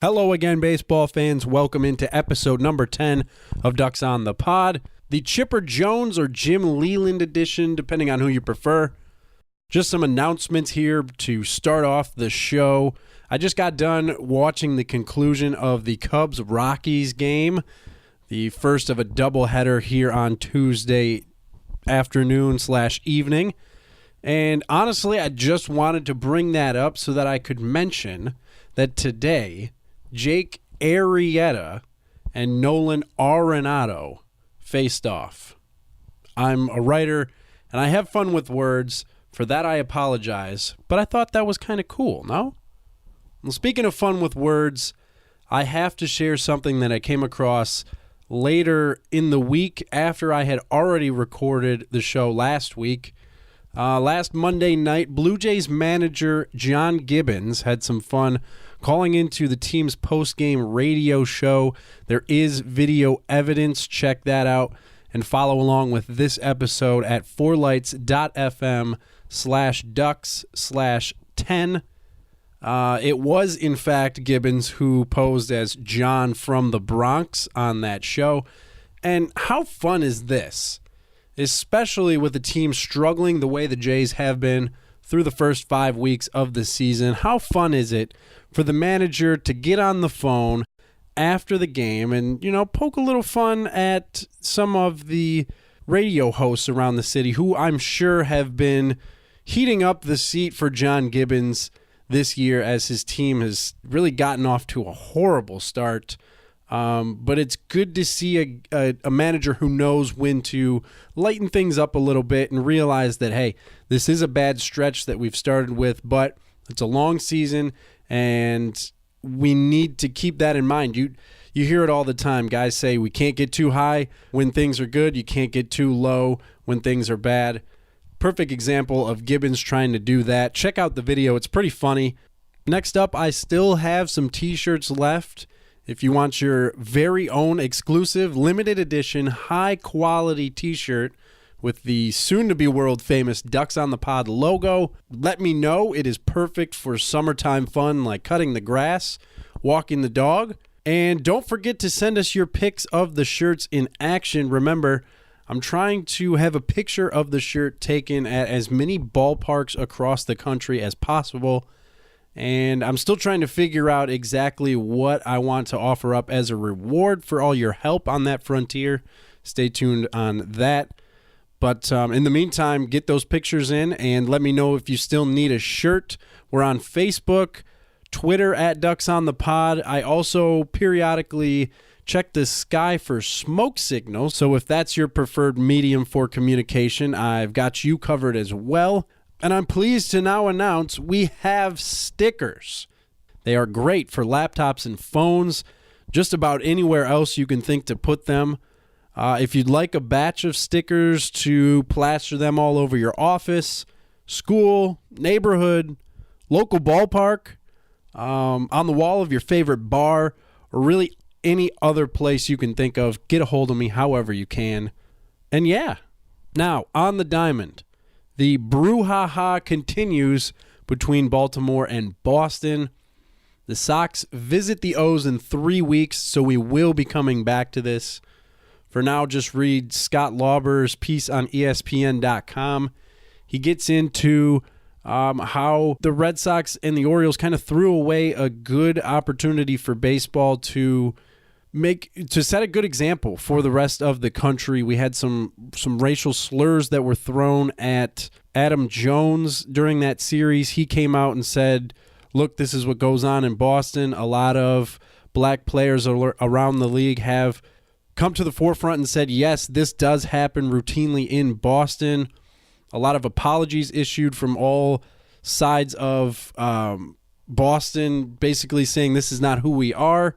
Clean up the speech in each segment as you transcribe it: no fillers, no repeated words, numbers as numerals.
Hello again, baseball fans. Welcome into episode number 10 of Ducks on the Pod, the Chipper Jones or Jim Leland edition, depending on who you prefer. Just some announcements here to start off the show. I just got done watching the conclusion of the Cubs-Rockies game, the first of a doubleheader here on Tuesday afternoon/evening. And honestly, I just wanted to bring that up so that I could mention that today Jake Arrieta and Nolan Arenado faced off. I'm a writer, and I have fun with words. For that, I apologize, but I thought that was kind of cool, no? Well, speaking of fun with words, I have to share something that I came across later in the week after I had already recorded the show last week. Last Monday night, Blue Jays manager John Gibbons had some fun calling into the team's post-game radio show. There is video evidence. Check that out and follow along with this episode at fourlights.fm/ducks/10. It was, in fact, Gibbons who posed as John from the Bronx on that show. And how fun is this? Especially with the team struggling the way the Jays have been through the first 5 weeks of the season. How fun is it for the manager to get on the phone after the game and, poke a little fun at some of the radio hosts around the city who I'm sure have been heating up the seat for John Gibbons this year as his team has really gotten off to a horrible start. But it's good to see a manager who knows when to lighten things up a little bit and realize that, hey, this is a bad stretch that we've started with, but it's a long season, and we need to keep that in mind. You hear it all the time. Guys say we can't get too high when things are good. You can't get too low when things are bad. Perfect example of Gibbons trying to do that. Check out the video. It's pretty funny. Next up, I still have some T-shirts left. If you want your very own exclusive, limited edition, high-quality T-shirt with the soon-to-be world-famous Ducks on the Pod logo, let me know. It is perfect for summertime fun like cutting the grass, walking the dog. And don't forget to send us your pics of the shirts in action. Remember, I'm trying to have a picture of the shirt taken at as many ballparks across the country as possible. And I'm still trying to figure out exactly what I want to offer up as a reward for all your help on that frontier. Stay tuned on that. But in the meantime, get those pictures in and let me know if you still need a shirt. We're on Facebook, Twitter at Ducks on the Pod. I also periodically check the sky for smoke signals. So if that's your preferred medium for communication, I've got you covered as well. And I'm pleased to now announce we have stickers. They are great for laptops and phones, just about anywhere else you can think to put them. If you'd like a batch of stickers to plaster them all over your office, school, neighborhood, local ballpark, on the wall of your favorite bar, or really any other place you can think of, get a hold of me however you can. And yeah, now on the diamond. The brouhaha continues between Baltimore and Boston. The Sox visit the O's in 3 weeks, so we will be coming back to this. For now, just read Scott Lauber's piece on ESPN.com. He gets into how the Red Sox and the Orioles kind of threw away a good opportunity for baseball to set a good example for the rest of the country. We had some racial slurs that were thrown at Adam Jones during that series. He came out and said, look, this is what goes on in Boston. A lot of black players around the league have come to the forefront and said, yes, this does happen routinely in Boston. A lot of apologies issued from all sides of Boston, basically saying this is not who we are.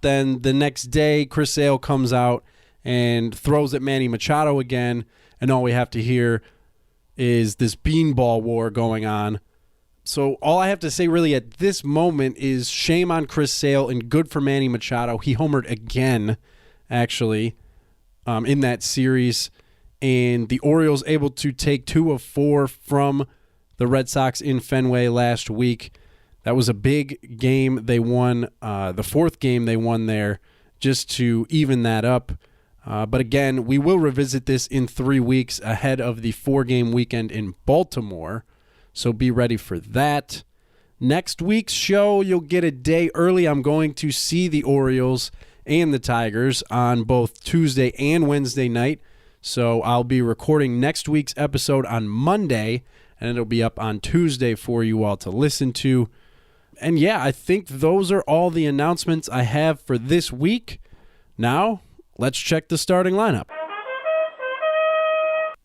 Then the next day, Chris Sale comes out and throws at Manny Machado again, and all we have to hear is this beanball war going on. So all I have to say really at this moment is shame on Chris Sale and good for Manny Machado. He homered again, actually, in that series. And the Orioles able to take 2 of 4 from the Red Sox in Fenway last week. That was a big game they won, the fourth game they won there, just to even that up. But again, we will revisit this in 3 weeks ahead of the 4-game weekend in Baltimore, so be ready for that. Next week's show, you'll get a day early. I'm going to see the Orioles and the Tigers on both Tuesday and Wednesday night, so I'll be recording next week's episode on Monday, and it'll be up on Tuesday for you all to listen to. And yeah, I think those are all the announcements I have for this week. Now, let's check the starting lineup.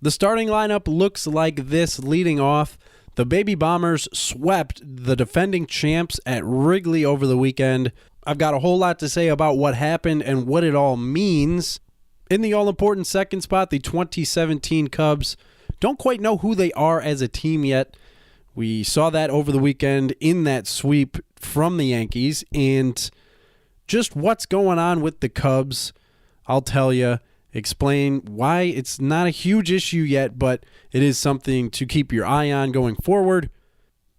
The starting lineup looks like this. Leading off, the Baby Bombers swept the defending champs at Wrigley over the weekend. I've got a whole lot to say about what happened and what it all means. In the all-important second spot, the 2017 Cubs don't quite know who they are as a team yet. We saw that over the weekend in that sweep from the Yankees, and just what's going on with the Cubs, I'll tell you, explain why it's not a huge issue yet, but it is something to keep your eye on going forward.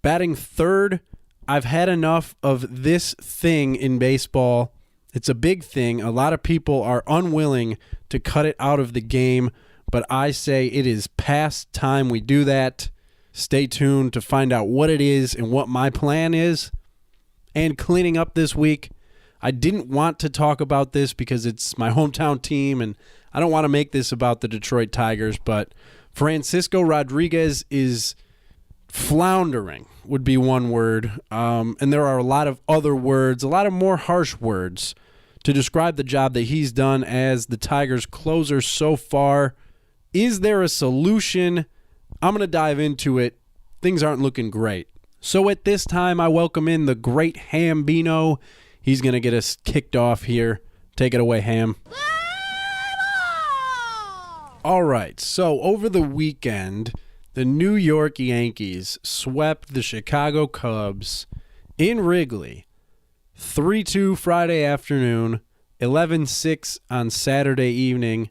Batting third, I've had enough of this thing in baseball. It's a big thing. A lot of people are unwilling to cut it out of the game, but I say it is past time we do that. Stay tuned to find out what it is and what my plan is. And cleaning up this week, I didn't want to talk about this because it's my hometown team, and I don't want to make this about the Detroit Tigers, but Francisco Rodriguez is floundering, would be one word. And there are a lot of other words, a lot of more harsh words to describe the job that he's done as the Tigers closer so far. Is there a solution? I'm going to dive into it. Things aren't looking great. So at this time, I welcome in the great Hambino. He's going to get us kicked off here. Take it away, Ham. All right, so over the weekend, the New York Yankees swept the Chicago Cubs in Wrigley. 3-2 Friday afternoon, 11-6 on Saturday evening,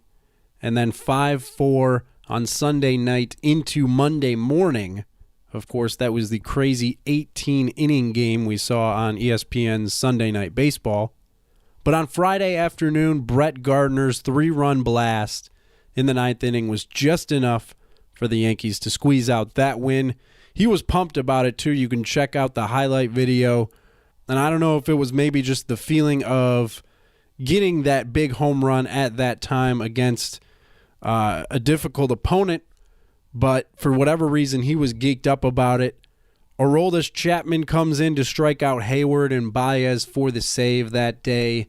and then 5-4 on Sunday night into Monday morning. Of course, that was the crazy 18-inning game we saw on ESPN's Sunday Night Baseball. But on Friday afternoon, Brett Gardner's 3-run blast in the 9th inning was just enough for the Yankees to squeeze out that win. He was pumped about it, too. You can check out the highlight video. And I don't know if it was maybe just the feeling of getting that big home run at that time against a difficult opponent, but for whatever reason, he was geeked up about it. Aroldis Chapman comes in to strike out Hayward and Baez for the save that day.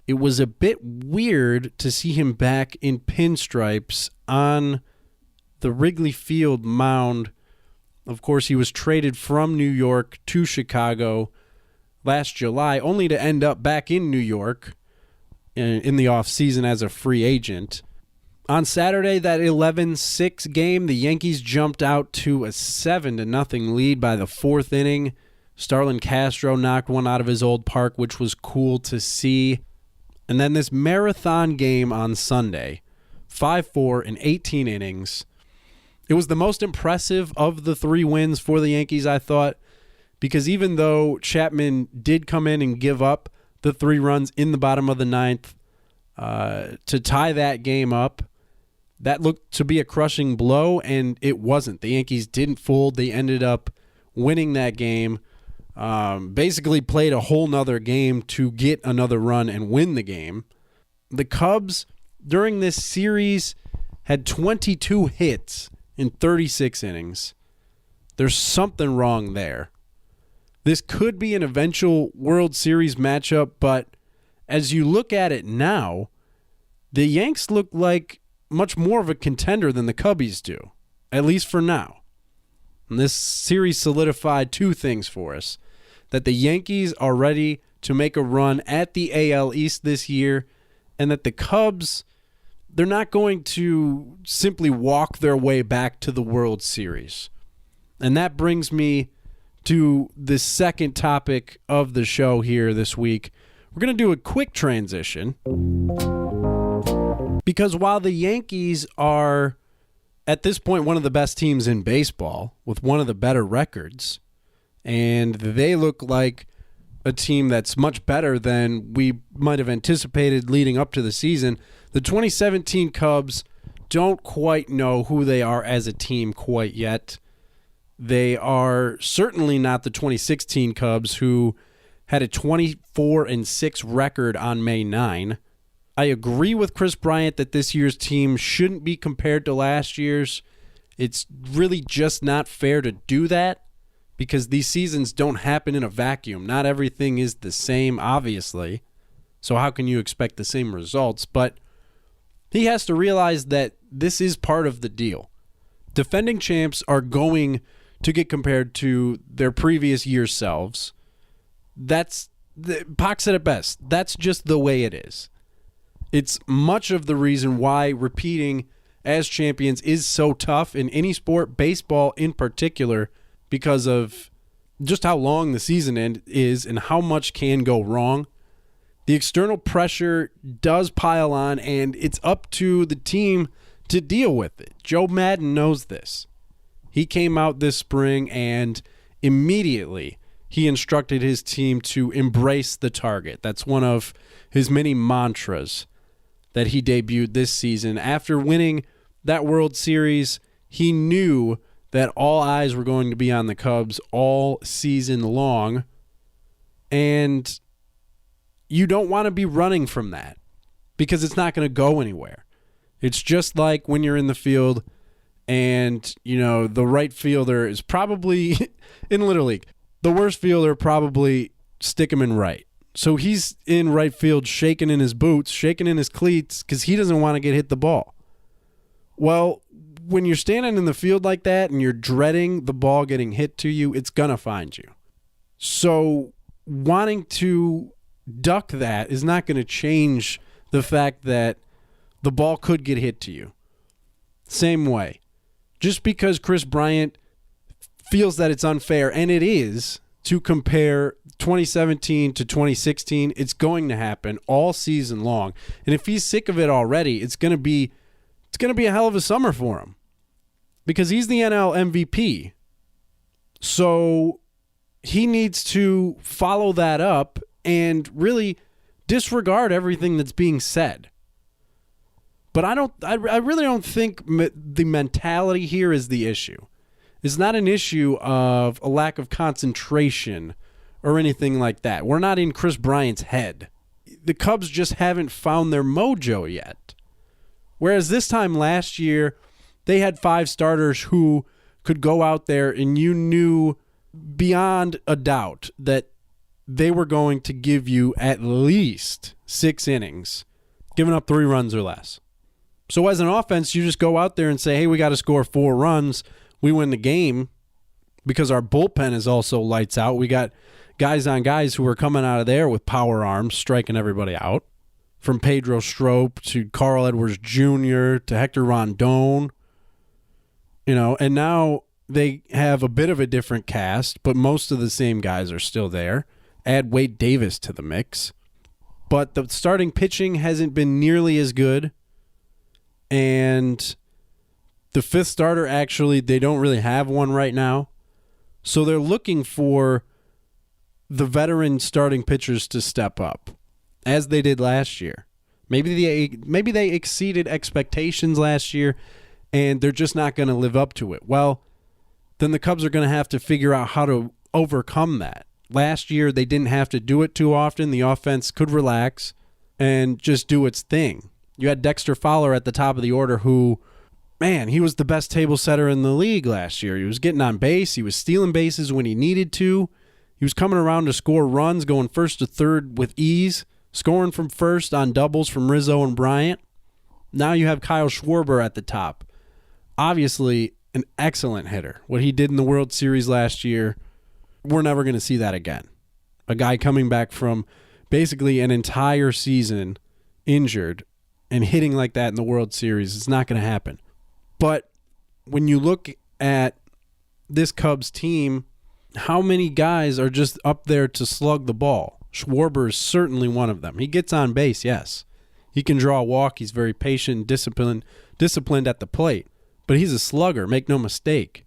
It was a bit weird to see him back in pinstripes on the Wrigley Field mound. Of course, he was traded from New York to Chicago last July, only to end up back in New York in the offseason as a free agent. On Saturday, that 11-6 game, the Yankees jumped out to a 7-0 lead by the 4th inning. Starlin Castro knocked one out of his old park, which was cool to see. And then this marathon game on Sunday, 5-4 in 18 innings. It was the most impressive of the 3 wins for the Yankees, I thought, because even though Chapman did come in and give up the 3 runs in the bottom of the 9th to tie that game up, that looked to be a crushing blow, and it wasn't. The Yankees didn't fold. They ended up winning that game. Basically played a whole nother game to get another run and win the game. The Cubs, during this series, had 22 hits in 36 innings. There's something wrong there. This could be an eventual World Series matchup, but as you look at it now, the Yanks look like much more of a contender than the Cubbies do, at least for now. And this series solidified 2 things for us: that the Yankees are ready to make a run at the AL East this year, and that the Cubs, they're not going to simply walk their way back to the World Series. And that brings me to the second topic of the show here this week. We're going to do a quick transition, because while the Yankees are, at this point, one of the best teams in baseball with one of the better records, and they look like a team that's much better than we might have anticipated leading up to the season. The 2017 Cubs don't quite know who they are as a team quite yet. They are certainly not the 2016 Cubs, who had a 24-6 record on May 9. I agree with Chris Bryant that this year's team shouldn't be compared to last year's. It's really just not fair to do that because these seasons don't happen in a vacuum. Not everything is the same, obviously. So how can you expect the same results? But he has to realize that this is part of the deal. Defending champs are going to get compared to their previous year's selves. Pac said it best. That's just the way it is. It's much of the reason why repeating as champions is so tough in any sport, baseball in particular, because of just how long the season is and how much can go wrong. The external pressure does pile on, and it's up to the team to deal with it. Joe Maddon knows this. He came out this spring and immediately he instructed his team to embrace the target. That's one of his many mantras that he debuted this season. After winning that World Series, he knew that all eyes were going to be on the Cubs all season long, and you don't want to be running from that because it's not going to go anywhere. It's just like when you're in the field and, the right fielder is probably, in Little League, the worst fielder probably stick him in right. So he's in right field shaking in his boots, shaking in his cleats because he doesn't want to get hit the ball. Well, when you're standing in the field like that and you're dreading the ball getting hit to you, it's going to find you. So wanting to duck that is not going to change the fact that the ball could get hit to you. Same way. Just because Chris Bryant feels that it's unfair, and it is, to compare 2017 to 2016, it's going to happen all season long. And if he's sick of it already, it's going to be a hell of a summer for him because he's the NL MVP. So he needs to follow that up and really disregard everything that's being said. But I really don't think the mentality here is the issue. It's not an issue of a lack of concentration or anything like that. We're not in Chris Bryant's head. The Cubs just haven't found their mojo yet. Whereas this time last year, they had 5 starters who could go out there and you knew beyond a doubt that they were going to give you at least 6 innings, giving up 3 runs or less. So as an offense, you just go out there and say, hey, we got to score 4 runs. We win the game because our bullpen is also lights out. We got guys on guys who are coming out of there with power arms, striking everybody out. From Pedro Strop to Carl Edwards Jr. to Hector Rondon. And now they have a bit of a different cast, but most of the same guys are still there. Add Wade Davis to the mix. But the starting pitching hasn't been nearly as good. And the 5th starter, actually, they don't really have one right now. So they're looking for the veteran starting pitchers to step up, as they did last year. Maybe they exceeded expectations last year, and they're just not going to live up to it. Well, then the Cubs are going to have to figure out how to overcome that. Last year, they didn't have to do it too often. The offense could relax and just do its thing. You had Dexter Fowler at the top of the order who, man, he was the best table setter in the league last year. He was getting on base. He was stealing bases when he needed to. He was coming around to score runs, going first to third with ease, scoring from first on doubles from Rizzo and Bryant. Now you have Kyle Schwarber at the top. Obviously, an excellent hitter. What he did in the World Series last year, we're never going to see that again. A guy coming back from basically an entire season injured and hitting like that in the World Series, it's not going to happen. But when you look at this Cubs team, how many guys are just up there to slug the ball? Schwarber is certainly one of them. He gets on base, yes. He can draw a walk. He's very patient, disciplined at the plate. But he's a slugger, make no mistake.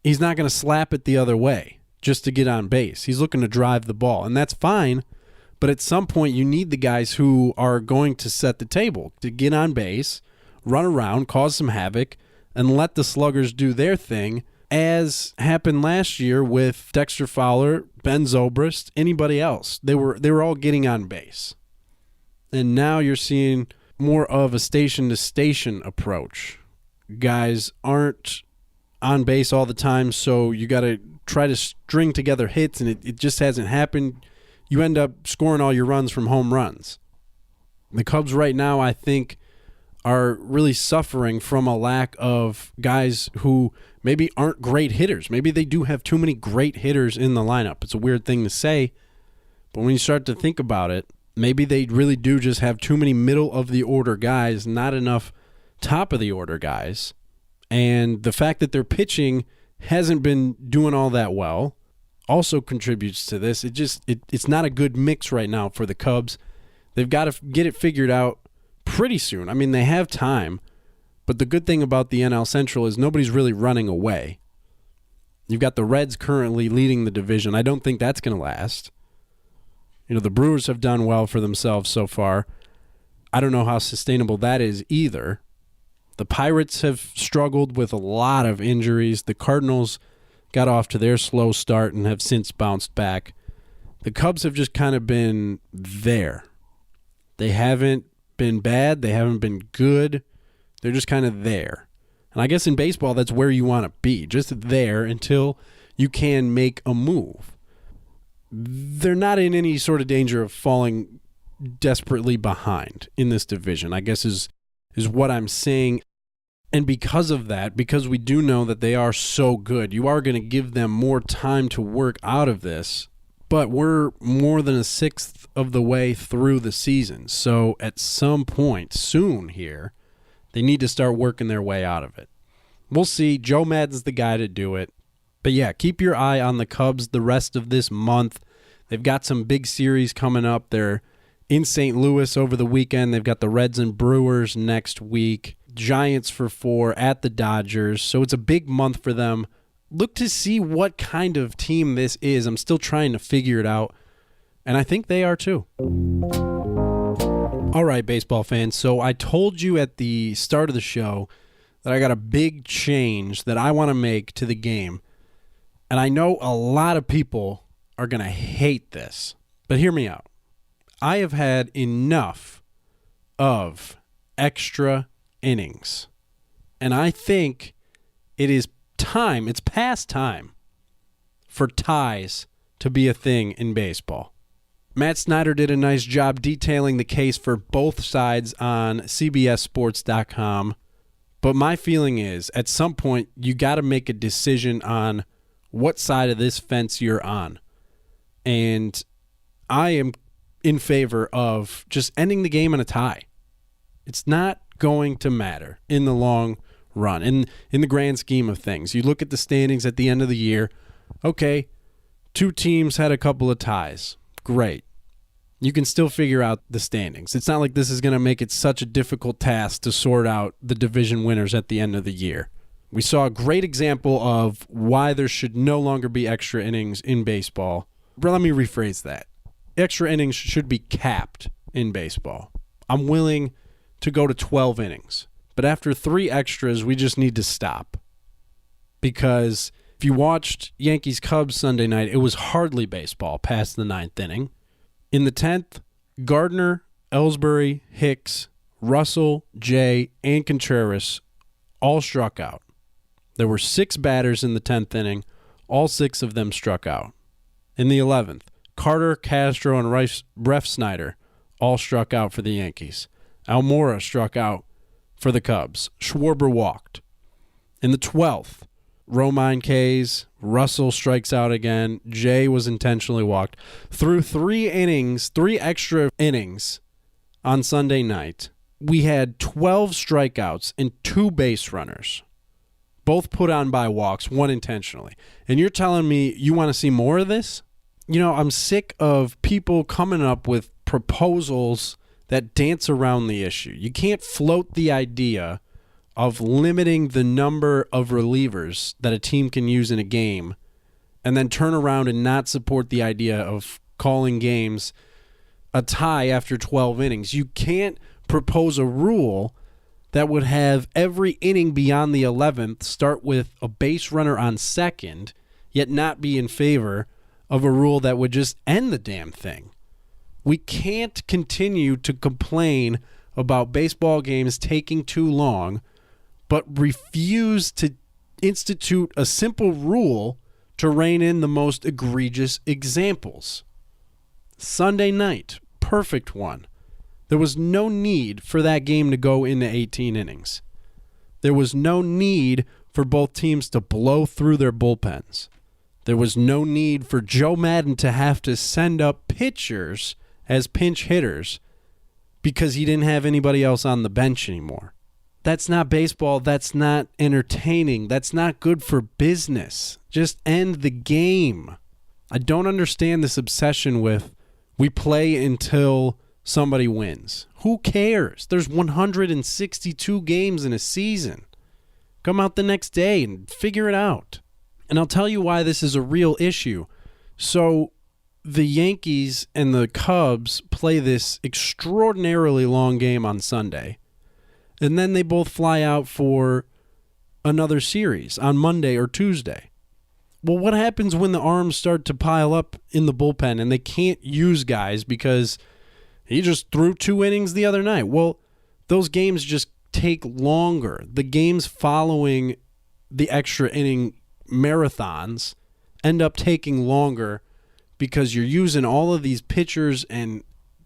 He's not going to slap it the other way. just to get on base. He's looking to drive the ball, and that's fine. But at some point, you need the guys who are going to set the table to get on base, run around, cause some havoc, and let the sluggers do their thing, as happened last year with Dexter Fowler, Ben Zobrist, anybody else. They were all getting on base. And now you're seeing more of a station-to-station approach. Guys aren't on base all the time, so you got to try to string together hits, and it just hasn't happened. You end up scoring all your runs from home runs. The Cubs right now, I think, are really suffering from a lack of guys who maybe aren't great hitters. Maybe they do have too many great hitters in the lineup. It's a weird thing to say, but when you start to think about it, maybe they really do just have too many middle-of-the-order guys, not enough top-of-the-order guys. And the fact that their pitching hasn't been doing all that well also contributes to this. It's not a good mix right now for the Cubs. They've got to get it figured out pretty soon. I mean, they have time, but the good thing about the NL Central is nobody's really running away. You've got the Reds currently leading the division. I don't think that's going to last. You know, the Brewers have done well for themselves so far. I don't know how sustainable that is either. The Pirates have struggled with a lot of injuries. The Cardinals got off to their slow start and have since bounced back. The Cubs have just kind of been there. They haven't been bad. They haven't been good. They're just kind of there. And I guess in baseball, that's where you want to be, just there until you can make a move. They're not in any sort of danger of falling desperately behind in this division, I guess is what I'm saying. And because of that, because we do know that they are so good, you are going to give them more time to work out of this. But we're more than a sixth of the way through the season. So at some point soon here, they need to start working their way out of it. We'll see. Joe Maddon's the guy to do it. But yeah, keep your eye on the Cubs the rest of this month. They've got some big series coming up. They're in St. Louis over the weekend. They've got the Reds and Brewers next week. Giants for 4 at the Dodgers. So it's a big month for them. Look to see what kind of team this is. I'm still trying to figure it out. And I think they are too. All right, baseball fans. So I told you at the start of the show that I got a big change that I want to make to the game. And I know a lot of people are going to hate this. But hear me out. I have had enough of extra innings. And I think it is time, it's past time for ties to be a thing in baseball. Matt Snyder did a nice job detailing the case for both sides on CBSSports.com. But my feeling is, at some point, you got to make a decision on what side of this fence you're on. And I am in favor of just ending the game in a tie. It's not going to matter in the long run. In the grand scheme of things, you look at the standings at the end of the year. Okay, 2 teams had a couple of ties. Great. You can still figure out the standings. It's not like this is going to make it such a difficult task to sort out the division winners at the end of the year. We saw a great example of why there should no longer be extra innings in baseball. Let me rephrase that. Extra innings should be capped in baseball. I'm willing to go to 12 innings. But after 3 extras, we just need to stop. Because if you watched Yankees-Cubs Sunday night, it was hardly baseball past the 9th inning. In the 10th, Gardner, Ellsbury, Hicks, Russell, Jay, and Contreras all struck out. There were 6 batters in the 10th inning. All 6 of them struck out. In the 11th, Carter, Castro, and Ref Snyder all struck out for the Yankees. Almora struck out for the Cubs. Schwarber walked. In the 12th, Romine K's, Russell strikes out again. Jay was intentionally walked. Through 3 innings, 3 extra innings on Sunday night, we had 12 strikeouts and 2 base runners, both put on by walks, 1 intentionally. And you're telling me you want to see more of this? You know, I'm sick of people coming up with proposals that dance around the issue. You can't float the idea of limiting the number of relievers that a team can use in a game and then turn around and not support the idea of calling games a tie after 12 innings. You can't propose a rule that would have every inning beyond the 11th start with a base runner on second, yet not be in favor of a rule that would just end the damn thing. We can't continue to complain about baseball games taking too long, but refuse to institute a simple rule to rein in the most egregious examples. Sunday night, perfect one. There was no need for that game to go into 18 innings. There was no need for both teams to blow through their bullpens. There was no need for Joe Madden to have to send up pitchers as pinch hitters because he didn't have anybody else on the bench anymore. That's not baseball. That's not entertaining. That's not good for business. Just end the game. I don't understand this obsession with we play until somebody wins. Who cares? There's 162 games in a season. Come out the next day and figure it out. And I'll tell you why this is a real issue. So the Yankees and the Cubs play this extraordinarily long game on Sunday. And then they both fly out for another series on Monday or Tuesday. Well, what happens when the arms start to pile up in the bullpen and they can't use guys because he just threw 2 innings the other night? Well, those games just take longer. The games following the extra inning marathons end up taking longer because you're using all of these pitchers and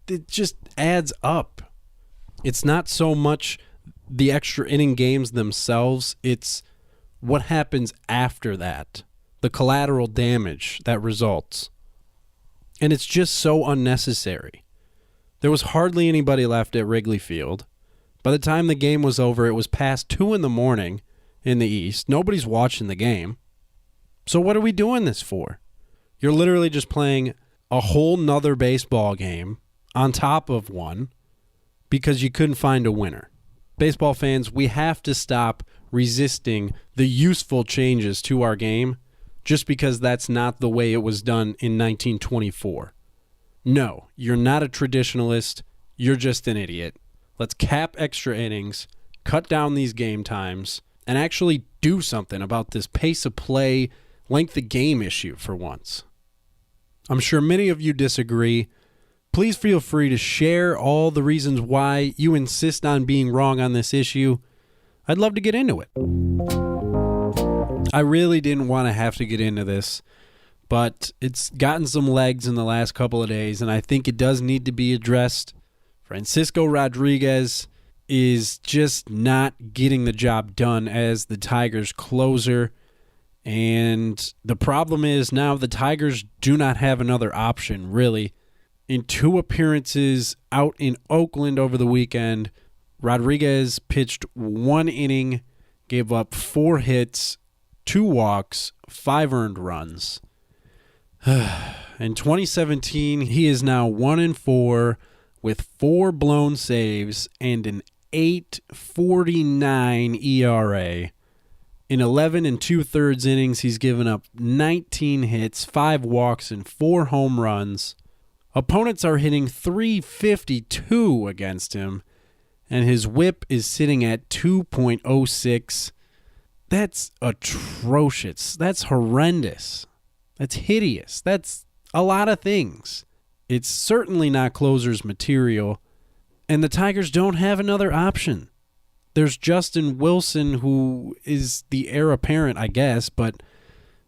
it just adds up. It's not so much the extra inning games themselves, it's what happens after that, the collateral damage that results. And it's just so unnecessary. There was hardly anybody left at Wrigley Field. By the time the game was over, it was past 2 a.m. in the East. Nobody's watching the game. So what are we doing this for? You're literally just playing a whole nother baseball game on top of one because you couldn't find a winner. Baseball fans, we have to stop resisting the useful changes to our game just because that's not the way it was done in 1924. No, you're not a traditionalist. You're just an idiot. Let's cap extra innings, cut down these game times, and actually do something about this pace of play, length of game issue for once. I'm sure many of you disagree. Please feel free to share all the reasons why you insist on being wrong on this issue. I'd love to get into it. I really didn't want to have to get into this, but it's gotten some legs in the last couple of days, and I think it does need to be addressed. Francisco Rodriguez is just not getting the job done as the Tigers' closer. And the problem is now the Tigers do not have another option, really. In 2 appearances out in Oakland over the weekend, Rodriguez pitched 1 inning, gave up 4 hits, 2 walks, 5 earned runs. In 2017, he is now 1-4 with 4 blown saves and an 8.49 ERA. In 11 2/3 innings, he's given up 19 hits, 5 walks, and 4 home runs. Opponents are hitting .352 against him, and his whip is sitting at 2.06. That's atrocious. That's horrendous. That's hideous. That's a lot of things. It's certainly not closer's material, and the Tigers don't have another option. There's Justin Wilson, who is the heir apparent, I guess, but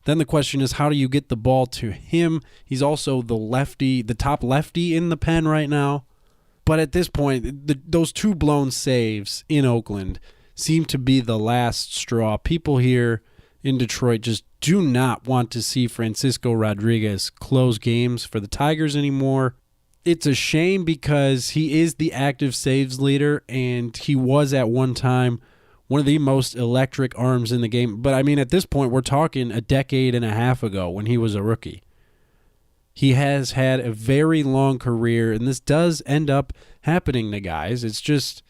then the question is, how do you get the ball to him? He's also the top lefty in the pen right now. But at this point, those 2 blown saves in Oakland seem to be the last straw. People here in Detroit just do not want to see Francisco Rodriguez close games for the Tigers anymore. It's a shame because he is the active saves leader, and he was at one time one of the most electric arms in the game. But, I mean, at this point, we're talking a decade and a half ago when he was a rookie. He has had a very long career, and this does end up happening to guys. It's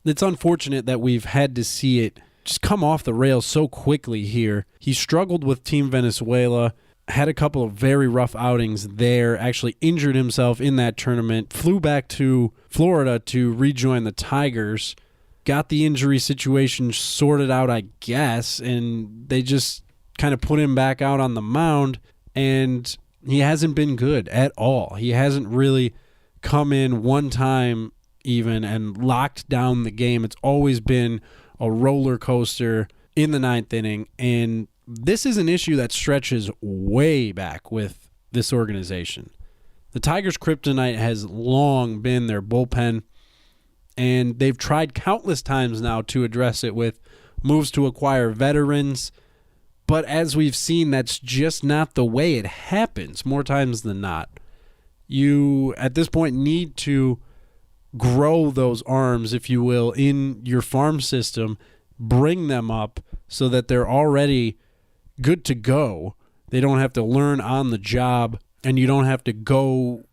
unfortunate that we've had to see it just come off the rails so quickly here. He struggled with Team Venezuela. had a couple of very rough outings there, actually injured himself in that tournament, flew back to Florida to rejoin the Tigers, got the injury situation sorted out, I guess, and they just kind of put him back out on the mound, and he hasn't been good at all. He hasn't really come in one time even and locked down the game. It's always been a roller coaster in the ninth inning, and this is an issue that stretches way back with this organization. The Tigers' kryptonite has long been their bullpen, and they've tried countless times now to address it with moves to acquire veterans, but as we've seen, that's just not the way it happens more times than not. You, at this point, need to grow those arms, if you will, in your farm system, bring them up so that they're already good to go. They don't have to learn on the job, and you don't have to go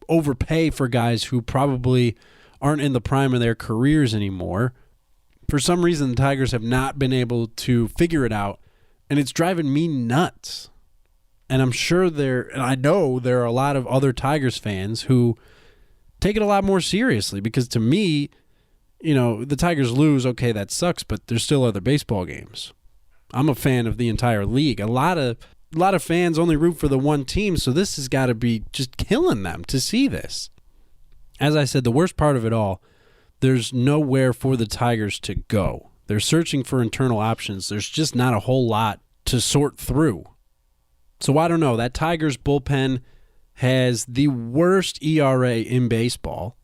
overpay for guys who probably aren't in the prime of their careers anymore. For some reason, the Tigers have not been able to figure it out, and it's driving me nuts. And I know there are a lot of other Tigers fans who take it a lot more seriously, because to me, the Tigers lose, okay, that sucks, but there's still other baseball games. I'm a fan of the entire league. A lot of fans only root for the one team, so this has got to be just killing them to see this. As I said, the worst part of it all, there's nowhere for the Tigers to go. They're searching for internal options. There's just not a whole lot to sort through. So I don't know. That Tigers bullpen has the worst ERA in baseball,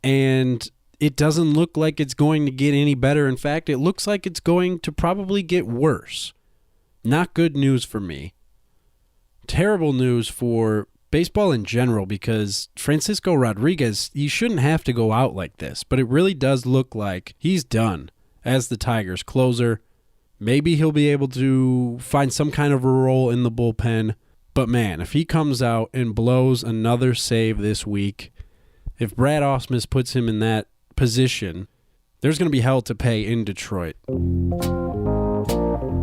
and it doesn't look like it's going to get any better. In fact, it looks like it's going to probably get worse. Not good news for me. Terrible news for baseball in general, because Francisco Rodriguez, he shouldn't have to go out like this, but it really does look like he's done as the Tigers closer. Maybe he'll be able to find some kind of a role in the bullpen, but man, if he comes out and blows another save this week, if Brad Ausmus puts him in that position, there's going to be hell to pay in Detroit.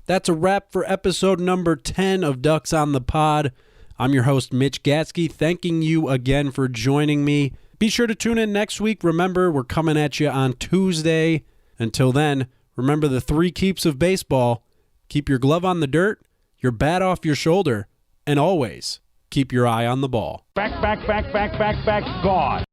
That's a wrap for episode number 10 of Ducks on the Pod. I'm your host, Mitch Gatzke, thanking you again for joining me. Be sure to tune in next week. Remember, we're coming at you on Tuesday. Until then, remember the 3 keeps of baseball. Keep your glove on the dirt, your bat off your shoulder, and always keep your eye on the ball. Back, gone.